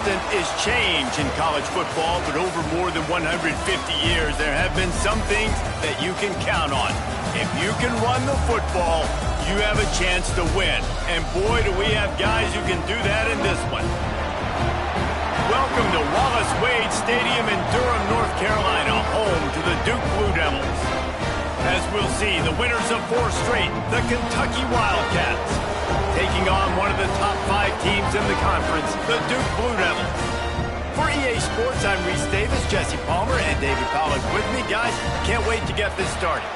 Is change in college football, but over more than 150 years, there have been some things that you can count on. If you can run the football, you have a chance to win. And boy, do we have guys who can do that in this one. Welcome to Wallace Wade Stadium in Durham, North Carolina, home to the Duke Blue Devils. As we'll see, the winners of 4 straight, the Kentucky Wildcats, taking on one of the top 5 teams in the conference, the Duke Blue Devils. For EA Sports, I'm Reese Davis, Jesse Palmer, and David Pollack with me. Guys, can't wait to get this started.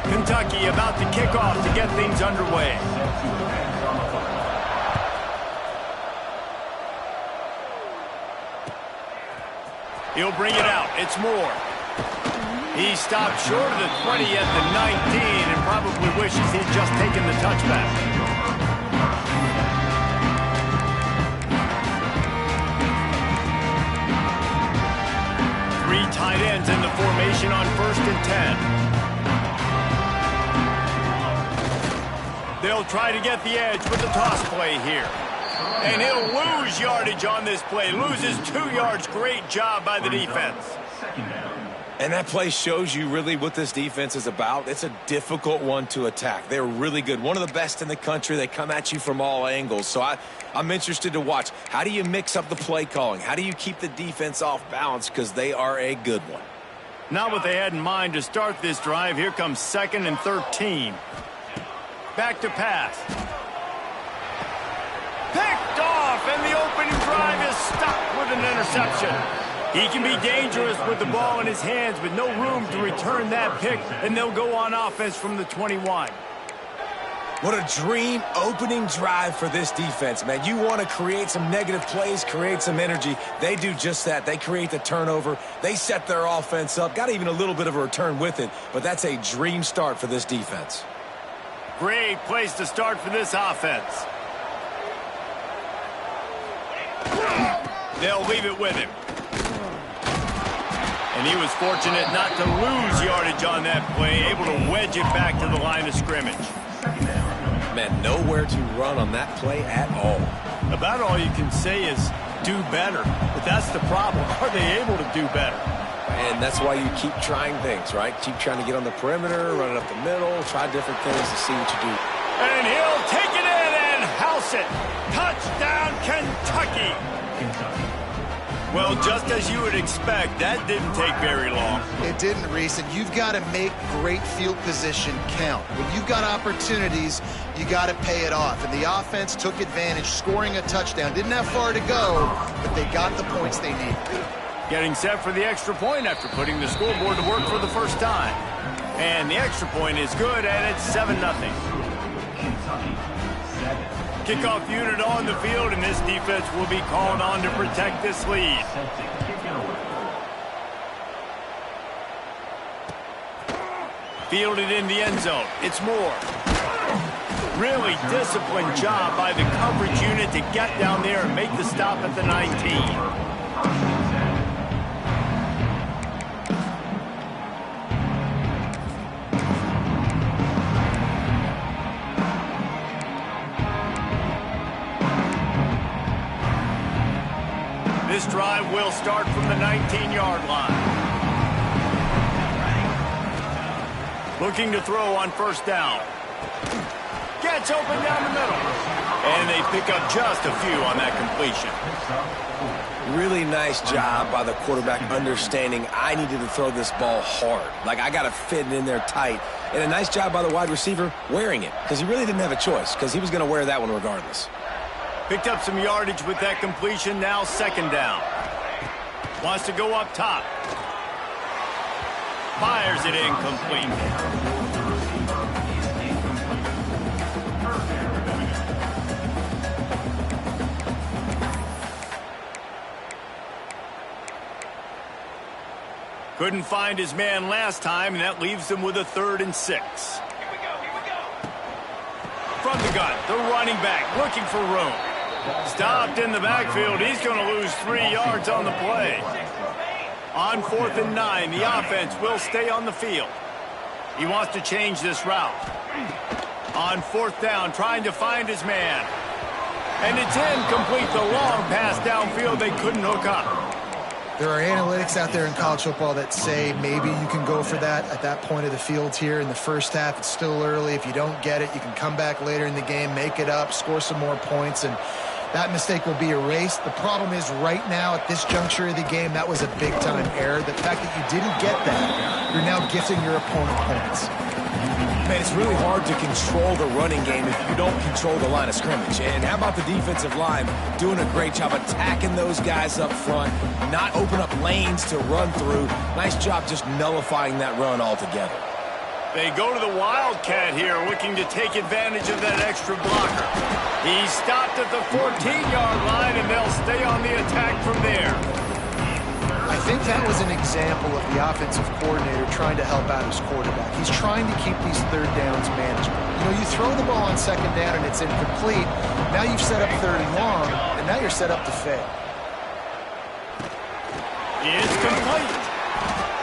Kentucky about to kick off to get things underway. He'll bring it out. It's Moore. He stopped short of the 20 at the 19 and probably wishes he'd just taken the touchback. Three tight ends in the formation on 1st and 10. They'll try to get the edge with the toss play here. And he'll lose yardage on this play. Loses 2 yards. Great job by the defense. And that play shows you really what this defense is about. It's a difficult one to attack. They're really good. One of the best in the country. They come at you from all angles. So I'm interested to watch. How do you mix up the play calling? How do you keep the defense off balance? Because they are a good one. Not what they had in mind to start this drive. Here comes 2nd and 13. Back to pass. Picked off, and the opening drive is stopped with an interception. He can be dangerous with the ball in his hands, but no room to return that pick, and they'll go on offense from the 21. What a dream opening drive for this defense, man. You want to create some negative plays, create some energy. They do just that. They create the turnover. They set their offense up. Got even a little bit of a return with it, but that's a dream start for this defense. Great place to start for this offense. They'll leave it with him. And he was fortunate not to lose yardage on that play, able to wedge it back to the line of scrimmage. Man, nowhere to run on that play at all. About all you can say is do better. But that's the problem. Are they able to do better? And that's why you keep trying things, right? Keep trying to get on the perimeter, run it up the middle, try different things to see what you do. And he'll take it in and house it. Touchdown, Kentucky. Well, just as you would expect, that didn't take very long. It didn't, Reese, and you've got to make great field position count. When you've got opportunities, you got to pay it off. And the offense took advantage, scoring a touchdown. Didn't have far to go, but they got the points they needed. Getting set for the extra point after putting the scoreboard to work for the first time. And the extra point is good, and it's 7-0. Kickoff unit on the field, and this defense will be called on to protect this lead. Fielded in the end zone. It's Moore. Really disciplined job by the coverage unit to get down there and make the stop at the 19. This drive will start from the 19-yard line. Looking to throw on 1st down. Gets open down the middle. And they pick up just a few on that completion. Really nice job by the quarterback understanding I needed to throw this ball hard. Like, I got to fit it in there tight. And a nice job by the wide receiver wearing it, because he really didn't have a choice, because he was going to wear that one regardless. Picked up some yardage with that completion. Now 2nd down. Wants to go up top. Fires it incomplete. Couldn't find his man last time, and that leaves him with a 3rd and 6. Here we go. From the gun, the running back looking for room. Stopped in the backfield. He's going to lose 3 yards on the play. On 4th and 9, the offense will stay on the field. He wants to change this route. On fourth down, trying to find his man. And it's incomplete. The long pass downfield, they couldn't hook up. There are analytics out there in college football that say maybe you can go for that at that point of the field here in the first half. It's still early. If you don't get it, you can come back later in the game, make it up, score some more points, and that mistake will be erased. The problem is right now at this juncture of the game, that was a big-time error. The fact that you didn't get that, you're now gifting your opponent points. Man, it's really hard to control the running game if you don't control the line of scrimmage. And how about the defensive line doing a great job attacking those guys up front, not open up lanes to run through. Nice job just nullifying that run altogether. They go to the Wildcat here, looking to take advantage of that extra blocker. He stopped at the 14-yard line, and they'll stay on the attack from there. I think that was an example of the offensive coordinator trying to help out his quarterback. He's trying to keep these third downs manageable. You know, you throw the ball on second down and it's incomplete. Now you've set up third and long, and now you're set up to fail. It's complete.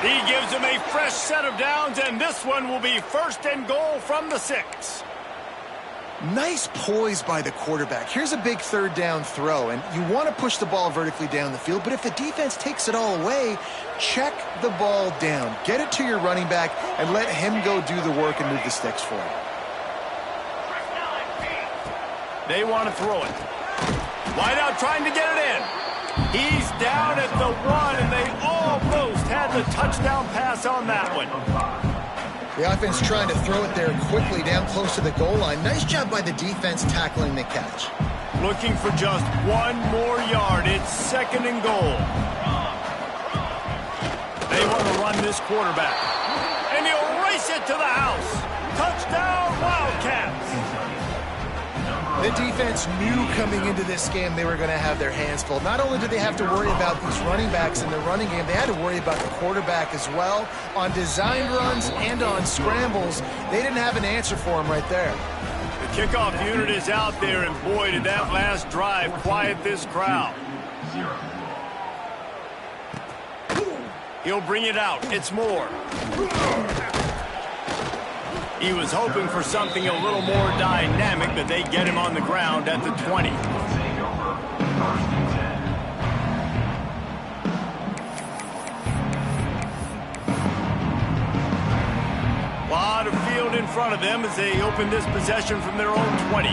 He gives him a fresh set of downs, and this one will be first and goal from the 6. Nice poise by the quarterback. Here's a big third down throw, and you want to push the ball vertically down the field, but if the defense takes it all away, check the ball down. Get it to your running back and let him go do the work and move the sticks for you. They want to throw it. Wide out trying to get it in. He's down at the 1, and they almost had the touchdown pass on that one. The offense trying to throw it there quickly down close to the goal line. Nice job by the defense tackling the catch. Looking for just 1 more yard. It's second and goal. They want to run this quarterback. And he'll race it to the house. Touchdown, Wildcats. The defense knew coming into this game they were going to have their hands full. Not only did they have to worry about these running backs in the running game, they had to worry about the quarterback as well. On design runs and on scrambles, they didn't have an answer for him right there. The kickoff unit is out there, and boy, did that last drive quiet this crowd. He'll bring it out. It's Moore. He was hoping for something a little more dynamic, but they get him on the ground at the 20. A lot of field in front of them as they open this possession from their own 20.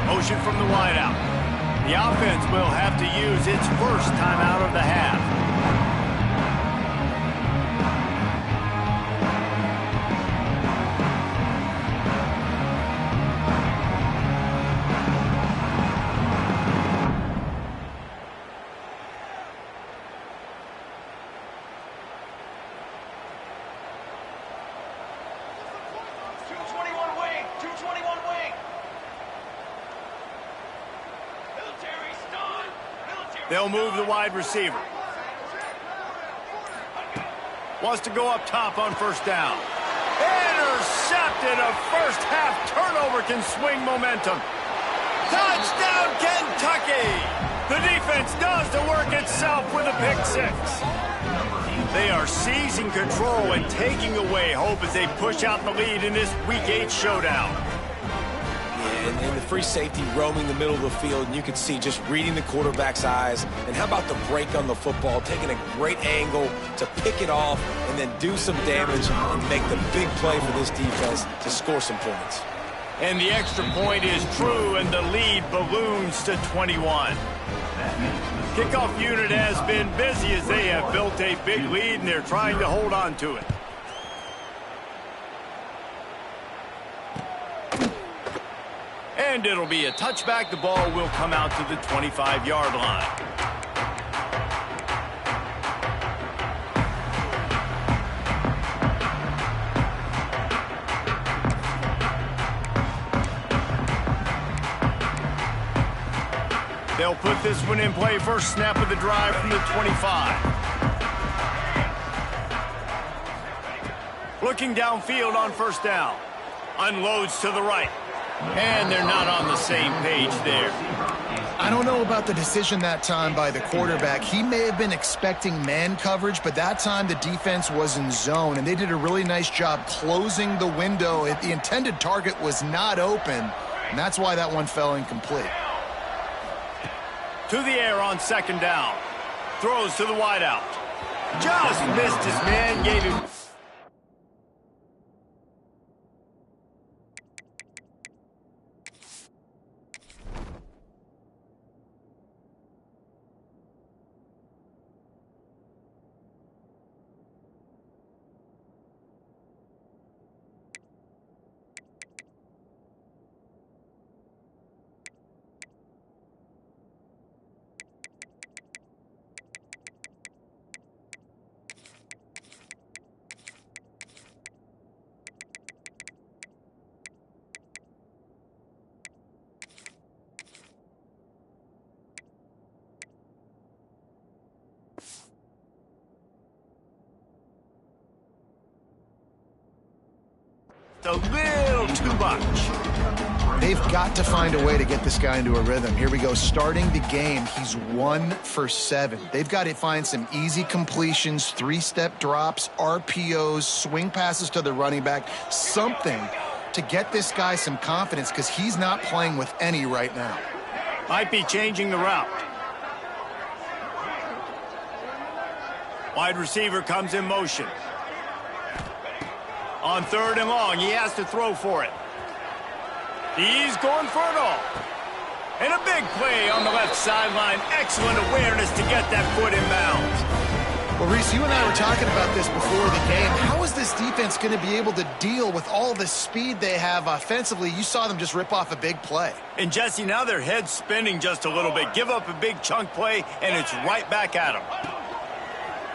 Motion from the wideout. The offense will have to use its first timeout of the half. They'll move the wide receiver. Wants to go up top on first down. Intercepted. A first half turnover can swing momentum. Touchdown, Kentucky! The defense does the work itself with a pick 6. They are seizing control and taking away hope as they push out the lead in this Week 8 showdown. And the free safety roaming the middle of the field, and you can see just reading the quarterback's eyes. And how about the break on the football, taking a great angle to pick it off and then do some damage and make the big play for this defense to score some points. And the extra point is true, and the lead balloons to 21. Kickoff unit has been busy as they have built a big lead, and they're trying to hold on to it. And it'll be a touchback. The ball will come out to the 25-yard line. They'll put this one in play. First snap of the drive from the 25. Looking downfield on first down. Unloads to the right. And they're not on the same page there. I don't know about the decision that time by the quarterback. He may have been expecting man coverage, but that time the defense was in zone, and they did a really nice job closing the window. The intended target was not open, and that's why that one fell incomplete. To the air on second down. Throws to the wideout. Just missed his man, gave him... a little too much. They've got to find a way to get this guy into a rhythm. Here we go. Starting the game, he's 1 for 7. They've got to find some easy completions, 3-step drops, RPOs, swing passes to the running back, something to get this guy some confidence because he's not playing with any right now. Might be changing the route. Wide receiver comes in motion. On third and long, he has to throw for it. He's going for it all. And a big play on the left sideline. Excellent awareness to get that foot in bounds. Well, Reese, you and I were talking about this before the game. How is this defense going to be able to deal with all the speed they have offensively? You saw them just rip off a big play. And, Jesse, now their head's spinning just a little bit. Give up a big chunk play, and it's right back at them.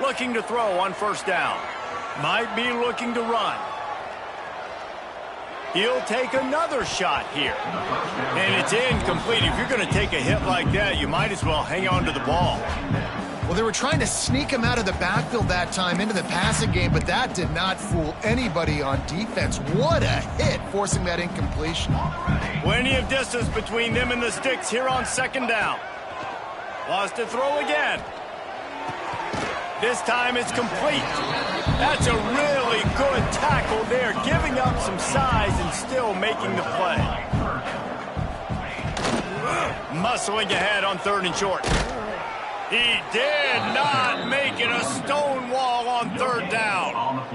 Looking to throw on first down. Might be looking to run. He'll take another shot here. And it's incomplete. If you're going to take a hit like that, you might as well hang on to the ball. Well, they were trying to sneak him out of the backfield that time into the passing game, but that did not fool anybody on defense. What a hit, forcing that incompletion. Plenty of distance between them and the sticks here on second down. Lost to throw again. This time it's complete. That's a really good tackle there, giving up some size and still making the play. Muscling ahead on third and short. He did not make it a stone wall on third down.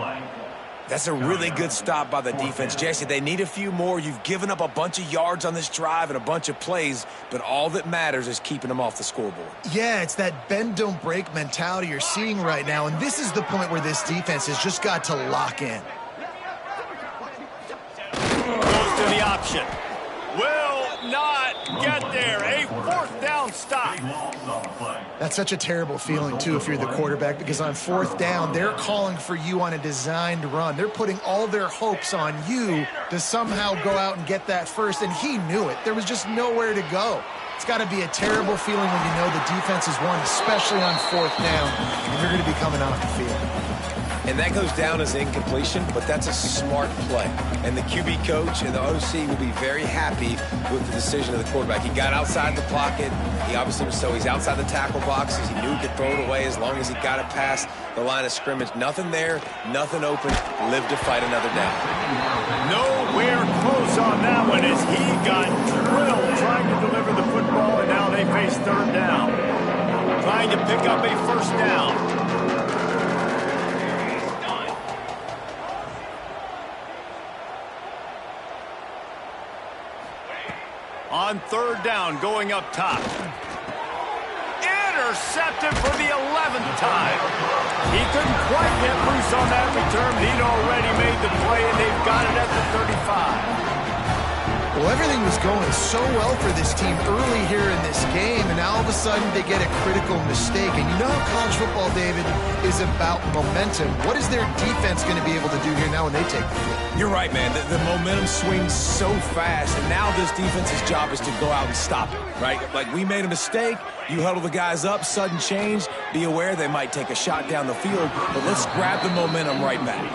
That's a really good stop by the defense. Jesse, they need a few more. You've given up a bunch of yards on this drive and a bunch of plays, but all that matters is keeping them off the scoreboard. Yeah, it's that bend, don't break mentality you're seeing right now, and this is the point where this defense has just got to lock in. Goes to the option. Will not get there. A fourth down stop. That's such a terrible feeling, too, if you're the quarterback, because on fourth down, they're calling for you on a designed run. They're putting all their hopes on you to somehow go out and get that first, and he knew it. There was just nowhere to go. It's got to be a terrible feeling when you know the defense has won, especially on fourth down, and you're going to be coming off the field. And that goes down as incompletion, but that's a smart play. And the QB coach and the OC will be very happy with the decision of the quarterback. He got outside the pocket. He obviously was so he's outside the tackle boxes. He knew he could throw it away as long as he got it past the line of scrimmage. Nothing there, nothing open. Live to fight another down. Nowhere close on that one as he got drilled trying to deliver the football, and now they face third down. Trying to pick up a first down. On third down, going up top. Intercepted for the 11th time. He couldn't quite get loose on that return. He'd already made the play, and they've got it at the 35. Well, everything was going so well for this team early here in this game, and now all of a sudden they get a critical mistake. And you know how college football, David, is about momentum. What is their defense going to be able to do here now when they take the field? You're right, man. The momentum swings so fast, and now this defense's job is to go out and stop it, right? Like, we made a mistake. You huddle the guys up, sudden change. Be aware they might take a shot down the field, but let's grab the momentum right back.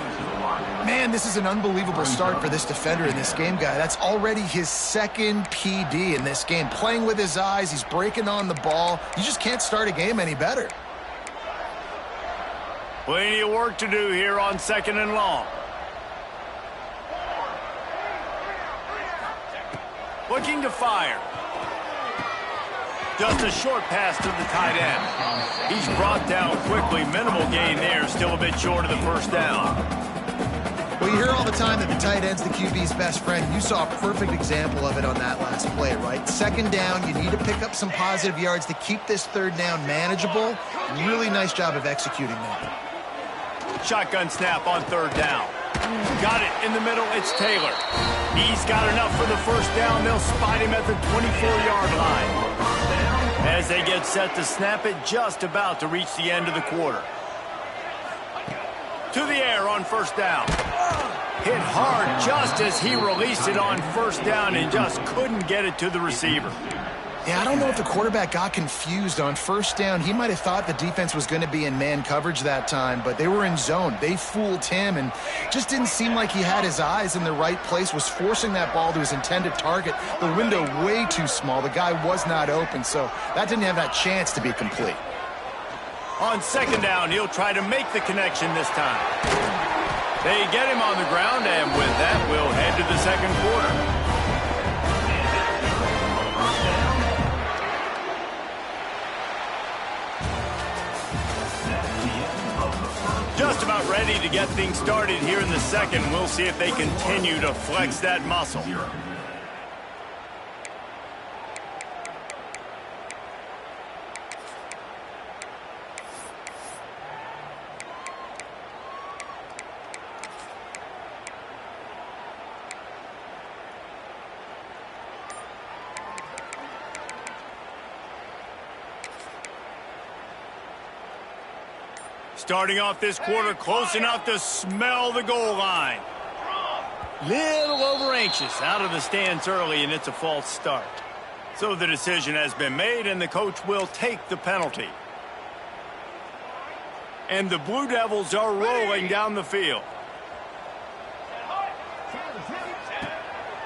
Man, this is an unbelievable start for this defender in this game, guy. That's already his second PD in this game. Playing with his eyes, he's breaking on the ball. You just can't start a game any better. Plenty of work to do here on 2nd and long. Looking to fire. Just a short pass to the tight end. He's brought down quickly. Minimal gain there. Still a bit short of the first down. Well, you hear all the time that the tight end's the QB's best friend. You saw a perfect example of it on that last play, right? 2nd down, you need to pick up some positive yards to keep this 3rd down manageable. Really nice job of executing that. Shotgun snap on 3rd down. Got it in the middle. It's Taylor. He's got enough for the first down. They'll spot him at the 24-yard line. As they get set to snap it, just about to reach the end of the quarter. To the air on 1st down. Hit hard just as he released it on 1st down and just couldn't get it to the receiver. Yeah, I don't know if the quarterback got confused on 1st down. He might have thought the defense was going to be in man coverage that time, but they were in zone. They fooled him and just didn't seem like he had his eyes in the right place, was forcing that ball to his intended target. The window way too small. The guy was not open, so that didn't have that chance to be complete. On 2nd down, he'll try to make the connection this time. They get him on the ground, and with that, we'll head to the 2nd quarter. Just about ready to get things started here in the 2nd. We'll see if they continue to flex that muscle. Starting off this quarter close enough to smell the goal line. Little over anxious out of the stands early, and it's a false start. So the decision has been made, and the coach will take the penalty. And the Blue Devils are rolling down the field.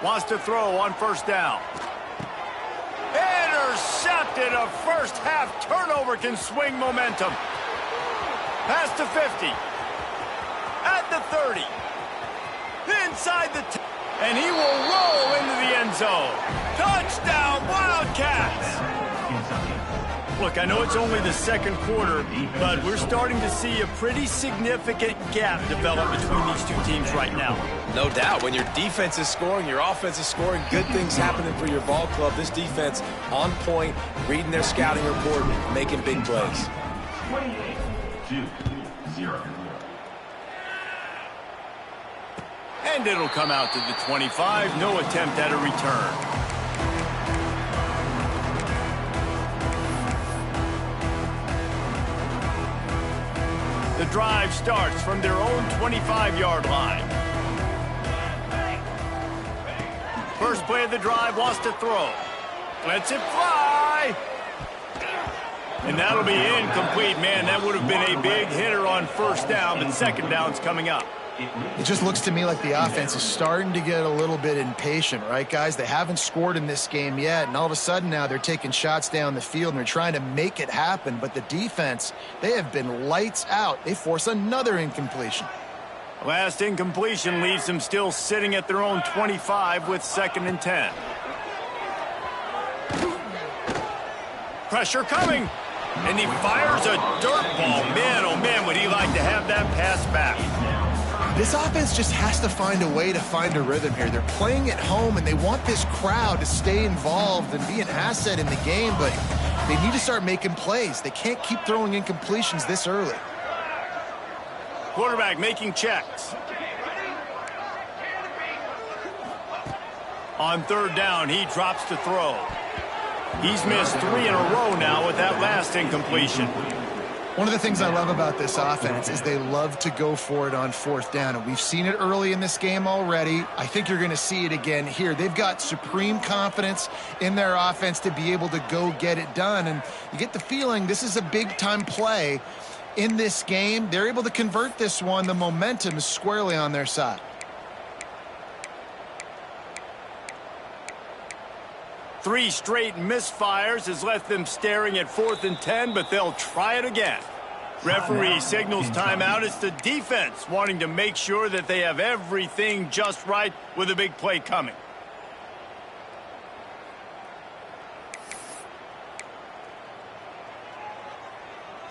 Wants to throw on 1st down. Intercepted. A first half turnover can swing momentum. Pass to 50. At the 30. Inside the 10. And he will roll into the end zone. Touchdown, Wildcats! Look, I know it's only the 2nd quarter, but we're starting to see a pretty significant gap develop between these two teams right now. No doubt. When your defense is scoring, your offense is scoring, good things happening for your ball club. This defense on point, reading their scouting report, making big plays. 2-0. And it'll come out to the 25. No attempt at a return. The drive starts from their own 25-yard line. First play of the drive, wants to throw. Lets it fly. And that'll be incomplete. Man, that would have been a big hitter on 1st down, but 2nd down's coming up. It just looks to me like the offense is starting to get a little bit impatient, right, guys? They haven't scored in this game yet, and all of a sudden now they're taking shots down the field and they're trying to make it happen. But the defense, they have been lights out. They force another incompletion. Last incompletion leaves them still sitting at their own 25 with 2nd and 10. Pressure coming. And he fires a dirt ball. Man, oh man, would he like to have that pass back. This offense just has to find a way to find a rhythm here. They're playing at home, and they want this crowd to stay involved and be an asset in the game, but they need to start making plays. They can't keep throwing incompletions this early. Quarterback making checks. On 3rd down, he drops to throw. He's missed 3 in a row now with that last incompletion. One of the things I love about this offense is they love to go for it on 4th down, and we've seen it early in this game already. I think you're going to see it again here. They've got supreme confidence in their offense to be able to go get it done, and you get the feeling this is a big-time play. in this game. They're able to convert this one. The momentum is squarely on their side. Three straight misfires has left them staring at 4th and 10, but they'll try it again. Referee signals timeout. It's the defense wanting to make sure that they have everything just right with a big play coming.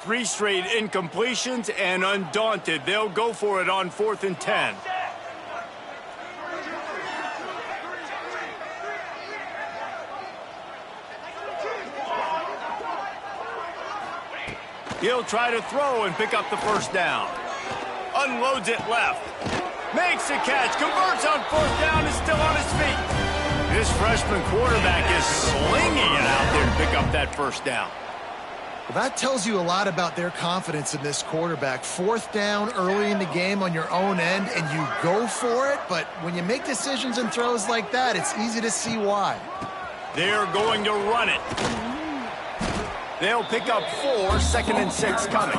Three straight incompletions, and undaunted, they'll go for it on 4th and 10. He'll try to throw and pick up the first down. Unloads it left. Makes a catch. Converts on 4th down. Is still on his feet. This freshman quarterback is slinging it out there to pick up that first down. Well, that tells you a lot about their confidence in this quarterback. 4th down early in the game on your own end, and you go for it. But when you make decisions and throws like that, it's easy to see why. They're going to run it. They'll pick up 4, 2nd and 6 coming.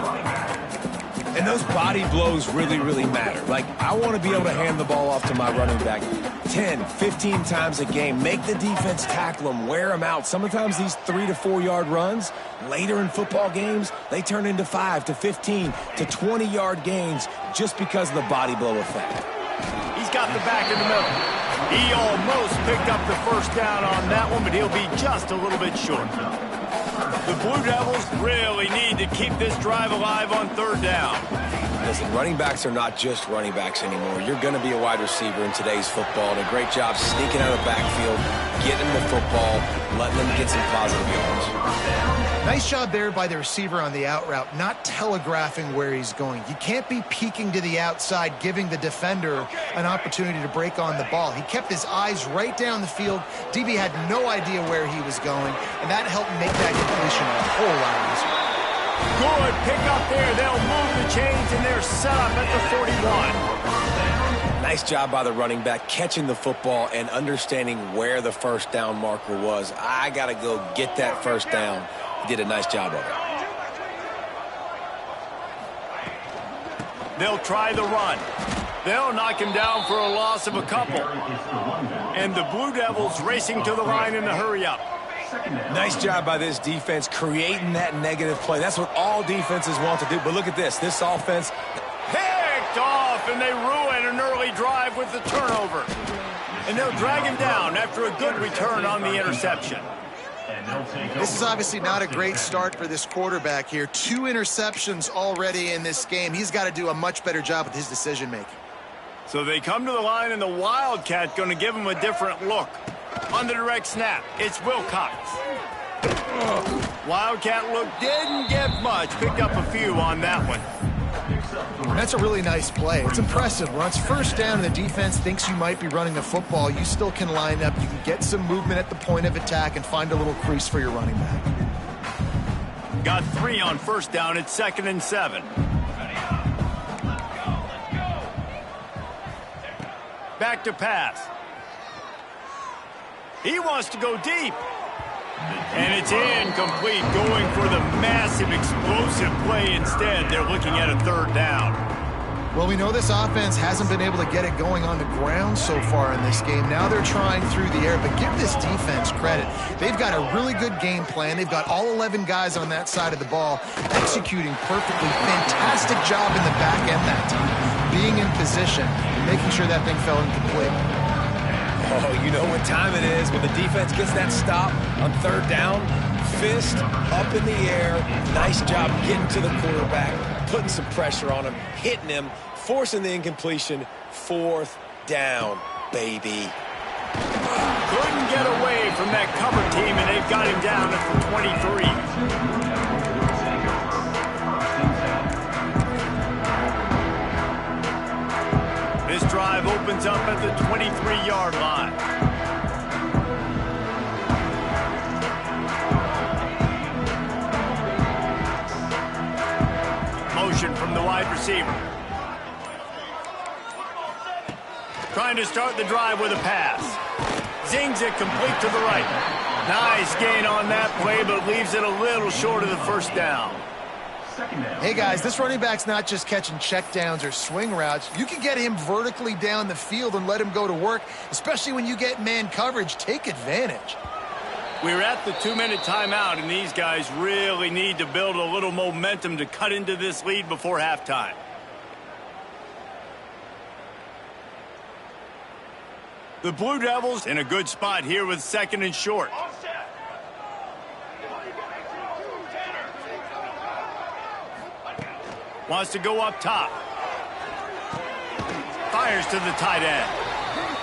And those body blows really, really matter. Like, I want to be able to hand the ball off to my running back 10, 15 times a game. Make the defense tackle them, wear them out. Sometimes these 3 to 4 yard runs, later in football games, they turn into 5 to 15 to 20 yard gains just because of the body blow effect. He's got the back in the middle. He almost picked up the first down on that one, but he'll be just a little bit short. The Blue Devils really need to keep this drive alive on 3rd down. Listen, running backs are not just running backs anymore. You're going to be a wide receiver in today's football, and a great job sneaking out of the backfield, getting the football, letting them get some positive yards. Nice job there by the receiver on the out route, not telegraphing where he's going. You can't be peeking to the outside, giving the defender an opportunity to break on the ball. He kept his eyes right down the field. DB had no idea where he was going, and that helped make that completion a whole lot easier. Good pick up there. They'll move the chains, and they're set up at the 41. Nice job by the running back catching the football and understanding where the first down marker was. I got to go get that first down. He did a nice job of it. They'll try the run. They'll knock him down for a loss of a couple. And the Blue Devils racing to the line in a hurry up. Nice job by this defense creating that negative play. That's what all defenses want to do. But look at this. This offense picked off, and they ruin an early drive with the turnover. And they'll drag him down after a good return on the interception. This is obviously not a great start for this quarterback here. 2 interceptions already in this game. He's got to do a much better job with his decision-making. So they come to the line, and the Wildcat going to give him a different look. On the direct snap, it's Wilcox. Wildcat look didn't get much. Picked up a few on that one. That's a really nice play. It's impressive. When it's 1st down and the defense thinks you might be running the football, you still can line up. You can get some movement at the point of attack and find a little crease for your running back. Got 3 on 1st down. It's 2nd and 7. Back to pass. He wants to go deep. And it's incomplete, going for the massive explosive play instead. They're looking at a 3rd down. Well, we know this offense hasn't been able to get it going on the ground so far in this game. Now they're trying through the air, but give this defense credit. They've got a really good game plan. They've got all 11 guys on that side of the ball executing perfectly. Fantastic job in the back end that time, being in position, making sure that thing fell incomplete. Oh, you know what time it is when the defense gets that stop on 3rd down. Fist up in the air. Nice job getting to the quarterback, putting some pressure on him, hitting him, forcing the incompletion. 4th down, baby. Couldn't get away from that cover team, and they've got him down at the 23. This drive opens up at the 23-yard line. Motion from the wide receiver. Trying to start the drive with a pass. Zings it complete to the right. Nice gain on that play, but leaves it a little short of the first down. Hey, guys, this running back's not just catching checkdowns or swing routes. You can get him vertically down the field and let him go to work, especially when you get man coverage. Take advantage. We're at the 2-minute timeout, and these guys really need to build a little momentum to cut into this lead before halftime. The Blue Devils in a good spot here with 2nd and short. Wants to go up top. Fires to the tight end.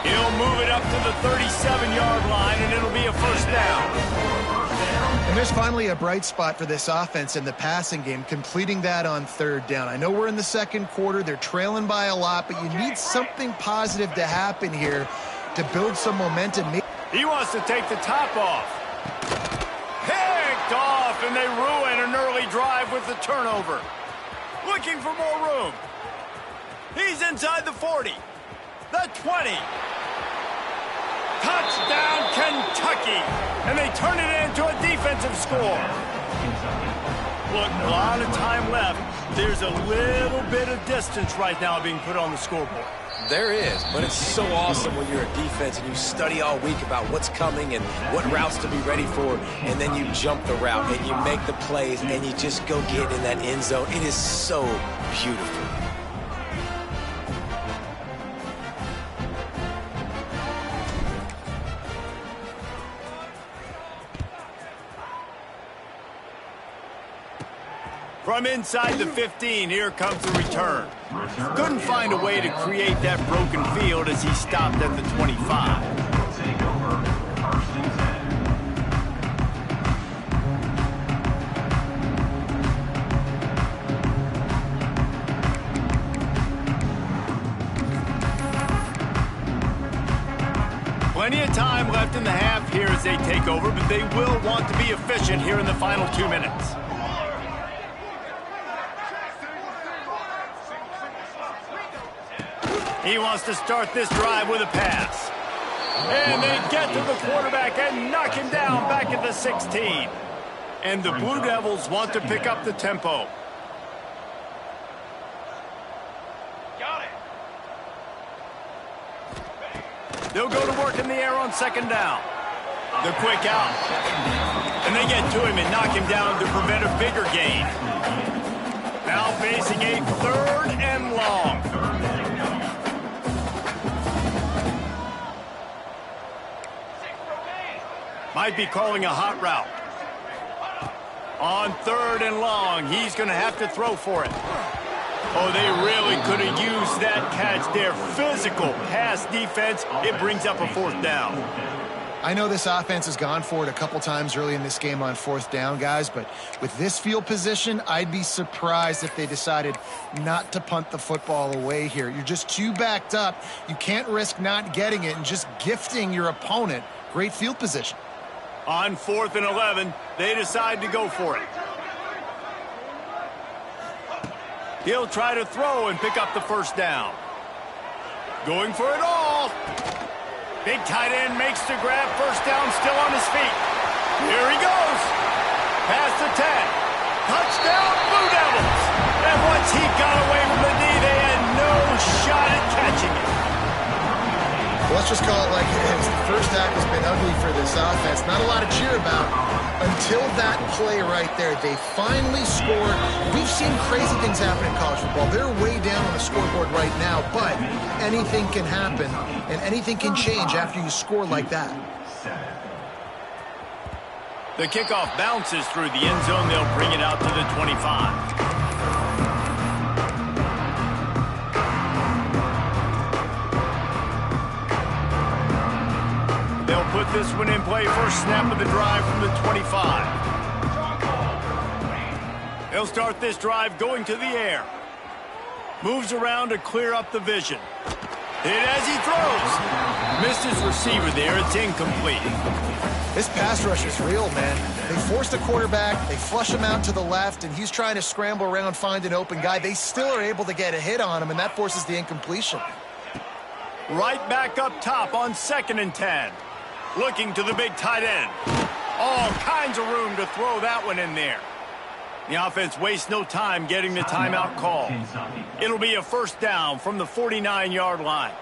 He'll move it up to the 37-yard line, and it'll be a first down. And there's finally a bright spot for this offense in the passing game, completing that on 3rd down. I know we're in the 2nd quarter. They're trailing by a lot, but you need something positive to happen here to build some momentum. He wants to take the top off. Picked off, and they ruin an early drive with the turnover. Looking for more room. He's inside the 40. The 20. Touchdown, Kentucky. And they turn it into a defensive score. Look, a lot of time left. There's a little bit of distance right now being put on the scoreboard. There is, but it's so awesome when you're a defense and you study all week about what's coming and what routes to be ready for, and then you jump the route and you make the plays and you just go get in that end zone. It is so beautiful. From inside the 15, here comes the return. Couldn't find a way to create that broken field as he stopped at the 25. Plenty of time left in the half here as they take over, but they will want to be efficient here in the final 2 minutes. He wants to start this drive with a pass. And they get to the quarterback and knock him down back at the 16. And the Blue Devils want to pick up the tempo. Got it. They'll go to work in the air on 2nd down. The quick out. And they get to him and knock him down to prevent a bigger gain. Now facing a 3rd and long. Might be calling a hot route. On 3rd and long, he's going to have to throw for it. Oh, they really could have used that catch there. Physical pass defense. It brings up a 4th down. I know this offense has gone for it a couple times early in this game on 4th down, guys, but with this field position, I'd be surprised if they decided not to punt the football away here. You're just too backed up. You can't risk not getting it and just gifting your opponent great field position. On 4th and 11, they decide to go for it. He'll try to throw and pick up the 1st down. Going for it all. Big tight end makes the grab. 1st down, still on his feet. Here he goes. Past the 10. Touchdown, Blue Devils. And once he got away from the D, they had no shot at catching it. Let's just call it like it is. The first half has been ugly for this offense. Not a lot to cheer about until that play right there. They finally scored. We've seen crazy things happen in college football. They're way down on the scoreboard right now, but anything can happen, and anything can change after you score like that. The kickoff bounces through the end zone. They'll bring it out to the 25. They'll put this one in play. First snap of the drive from the 25. They'll start this drive going to the air. Moves around to clear up the vision. Hit as he throws. Missed his receiver there. It's incomplete. This pass rush is real, man. They force the quarterback, they flush him out to the left, and he's trying to scramble around, find an open guy. They still are able to get a hit on him, and that forces the incompletion. Right back up top on 2nd and 10. Looking to the big tight end. All kinds of room to throw that one in there. The offense wastes no time getting the timeout call. It'll be a first down from the 49-yard line.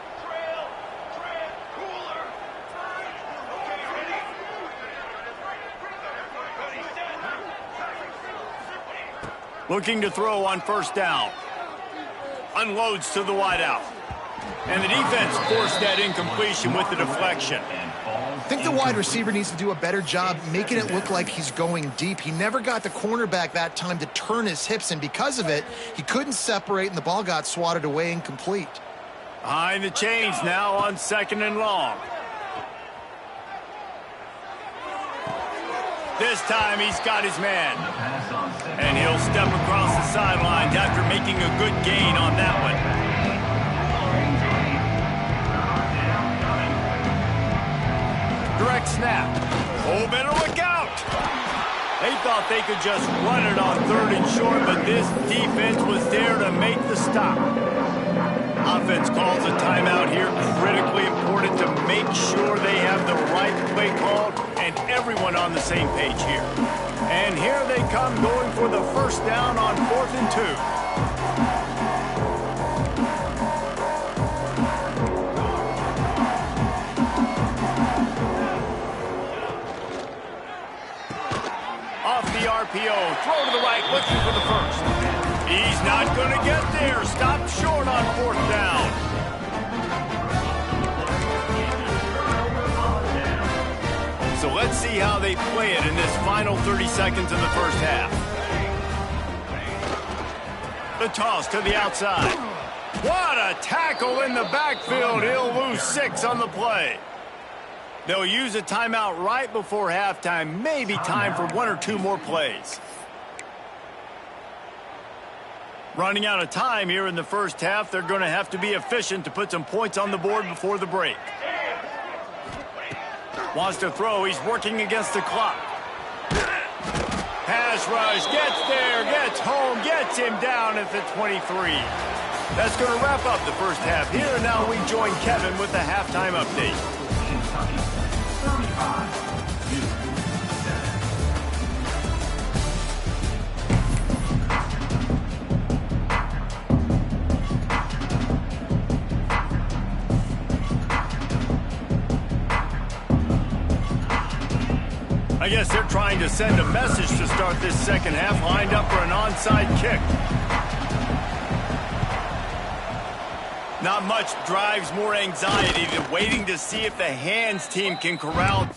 Looking to throw on first down. Unloads to the wideout. And the defense forced that incompletion with the deflection. I think the wide receiver needs to do a better job making it look like he's going deep. He never got the cornerback that time to turn his hips, and because of it, he couldn't separate, and the ball got swatted away incomplete. Behind the chains now on 2nd and long. This time he's got his man. And he'll step across the sidelines after making a good gain on that one. Direct snap. Oh, better look out. They thought they could just run it on 3rd and short, but this defense was there to make the stop. Offense calls a timeout here. Critically important to make sure they have the right play called and everyone on the same page here. And here they come going for the first down on 4th and 2. Off the RPO, throw to the right, looking for the first. He's not going to get there. Stopped short on 4th down. So let's see how they play it in this final 30 seconds of the first half. The toss to the outside. What a tackle in the backfield. He'll lose 6 on the play. They'll use a timeout right before halftime. Maybe time for 1 or 2 more plays. Running out of time here in the first half. They're going to have to be efficient to put some points on the board before the break. Wants to throw. He's working against the clock. Pass rush. Gets there. Gets home. Gets him down at the 23. That's going to wrap up the first half here. And now we join Kevin with the halftime update. I guess they're trying to send a message to start this second half, lined up for an onside kick. Not much drives more anxiety than waiting to see if the hands team can corral